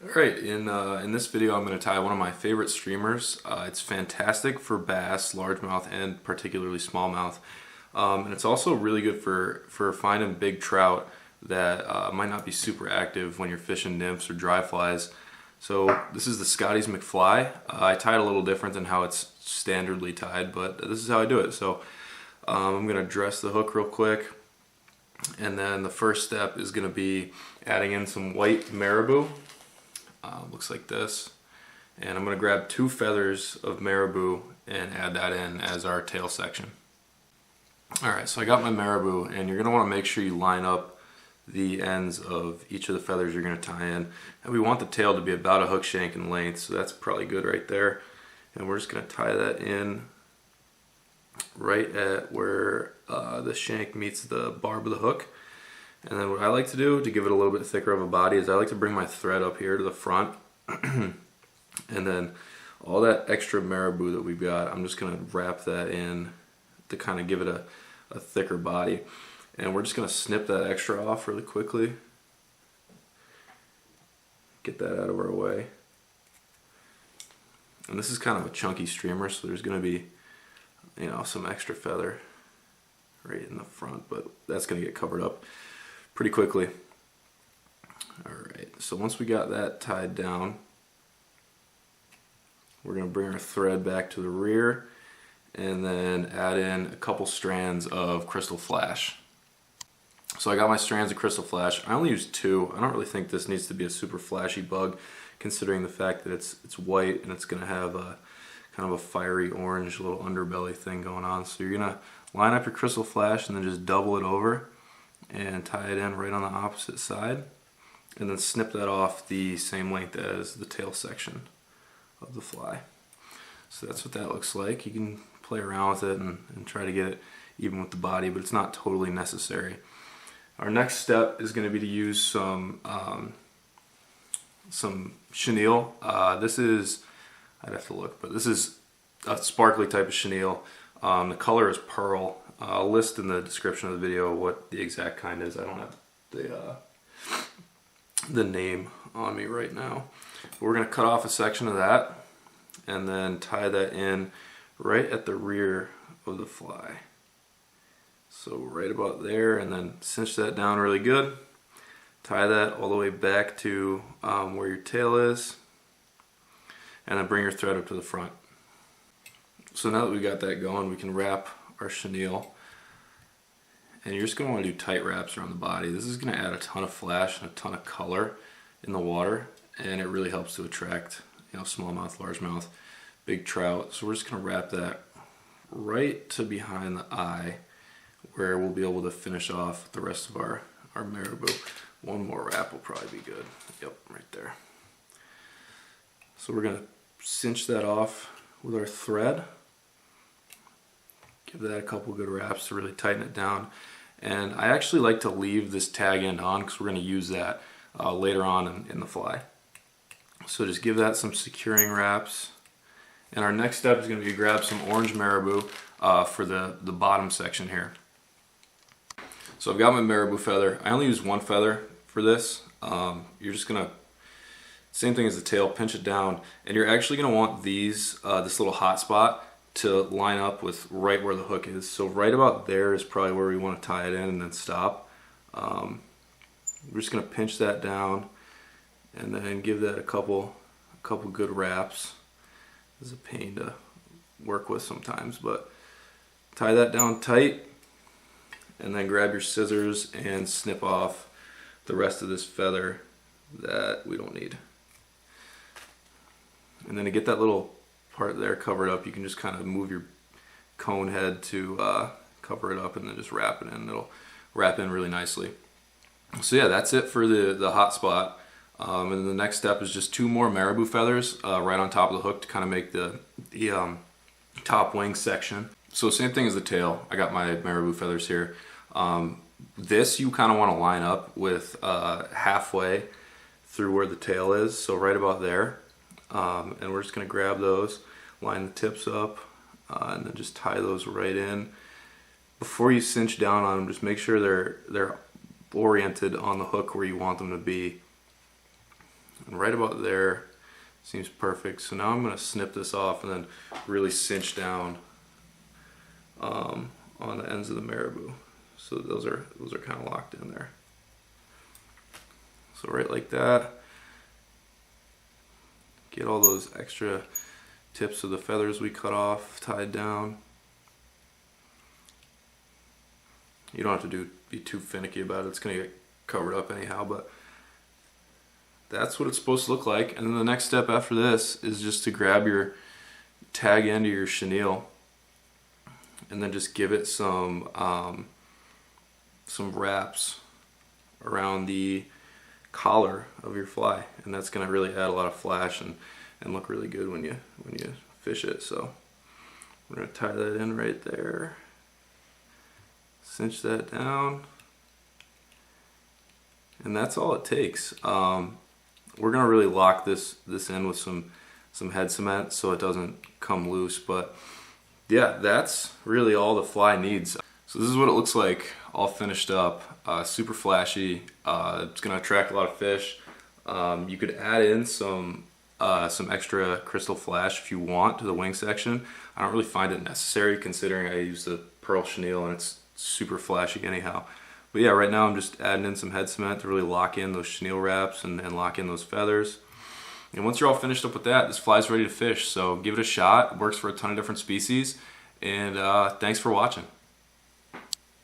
Alright, in this video I'm going to tie one of my favorite streamers. It's fantastic for bass, largemouth, and particularly smallmouth. And it's also really good for finding big trout that might not be super active when you're fishing nymphs or dry flies. So this is the Scottie's Mcfly. I tie it a little different than how it's standardly tied, but this is how I do it. So I'm going to dress the hook real quick. And then the first step is going to be adding in some white Maribou. Looks like this. And I'm going to grab 2 feathers of Maribou and add that in as our tail section. Alright, so I got my Maribou, and you're going to want to make sure you line up the ends of each of the feathers you're going to tie in. And we want the tail to be about a hook shank in length, so that's probably good right there. And we're just going to tie that in right at where the shank meets the barb of the hook. And then what I like to do to give it a little bit thicker of a body is I like to bring my thread up here to the front. And then all that extra Maribou that we've got, I'm just going to wrap that in to kind of give it a thicker body. And we're just going to snip that extra off really quickly. Get that out of our way. And this is kind of a chunky streamer, so there's going to be, you know, some extra feather right in the front, but that's going to get covered up pretty quickly. Alright, so once we got that tied down, we're going to bring our thread back to the rear and then add in a couple strands of Crystal Flash. So I got my strands of Crystal Flash. I only use 2. I don't really think this needs to be a super flashy bug, considering the fact that it's white and it's going to have a kind of a fiery orange little underbelly thing going on. So you're going to line up your Crystal Flash and then just double it over and tie it in right on the opposite side, and then snip that off the same length as the tail section of the fly. So that's what that looks like. You can play around with it and try to get it even with the body, but it's not totally necessary. Our next step is going to be to use some chenille. This is, I'd have to look, but this is a sparkly type of chenille. The color is pearl. I'll list in the description of the video what the exact kind is. I don't have the name on me right now. But we're going to cut off a section of that and then tie that in right at the rear of the fly. So right about there, and then cinch that down really good. Tie that all the way back to where your tail is, and then bring your thread up to the front. So now that we got that going, we can wrap our chenille, and you're just going to want to do tight wraps around the body. This is going to add a ton of flash and a ton of color in the water, and it really helps to attract, you know, smallmouth, largemouth, big trout. So we're just going to wrap that right to behind the eye, where we'll be able to finish off the rest of our Maribou. One more wrap will probably be good. Yep, right there. So we're going to cinch that off with our thread. Give that a couple good wraps to really tighten it down. And I actually like to leave this tag end on because we're going to use that later on in the fly. So just give that some securing wraps. And our next step is going to be to grab some orange Maribou for the bottom section here. So I've got my Maribou feather. I only use 1 feather for this. You're just going to, same thing as the tail, pinch it down. And you're actually going to want these, this little hot spot to line up with right where the hook is. So right about there is probably where we want to tie it in and then stop. We're just going to pinch that down and then give that a couple good wraps. It's a pain to work with sometimes, but tie that down tight and then grab your scissors and snip off the rest of this feather that we don't need. And then to get that little part there covered up, you can just kind of move your cone head to cover it up and then just wrap it in. It'll wrap in really nicely. So yeah, that's it for the hot spot. And then the next step is just 2 more Maribou feathers right on top of the hook to kind of make the top wing section. So same thing as the tail. I got my Maribou feathers here. This you kind of want to line up with halfway through where the tail is, so right about there. And we're just going to grab those, line the tips up, and then just tie those right in. Before you cinch down on them, just make sure they're oriented on the hook where you want them to be. And right about there seems perfect. So now I'm going to snip this off and then really cinch down on the ends of the Maribou. So those are kind of locked in there. So right like that. Get all those extra tips of the feathers we cut off tied down. You don't have to be too finicky about it. It's going to get covered up anyhow, but that's what it's supposed to look like. And then the next step after this is just to grab your tag end of your chenille and then just give it some wraps around the collar of your fly, and that's going to really add a lot of flash and look really good when you fish it. So we're going to tie that in right there, cinch that down, and that's all it takes. We're going to really lock this in with some head cement so it doesn't come loose, but yeah, that's really all the fly needs. So this is what it looks like all finished up. Super flashy. It's going to attract a lot of fish. You could add in some extra crystal flash if you want to the wing section. I don't really find it necessary considering I use the pearl chenille and it's super flashy anyhow. But yeah, right now I'm just adding in some head cement to really lock in those chenille wraps and lock in those feathers. And once you're all finished up with that, this fly's ready to fish. So give it a shot. It works for a ton of different species. And thanks for watching.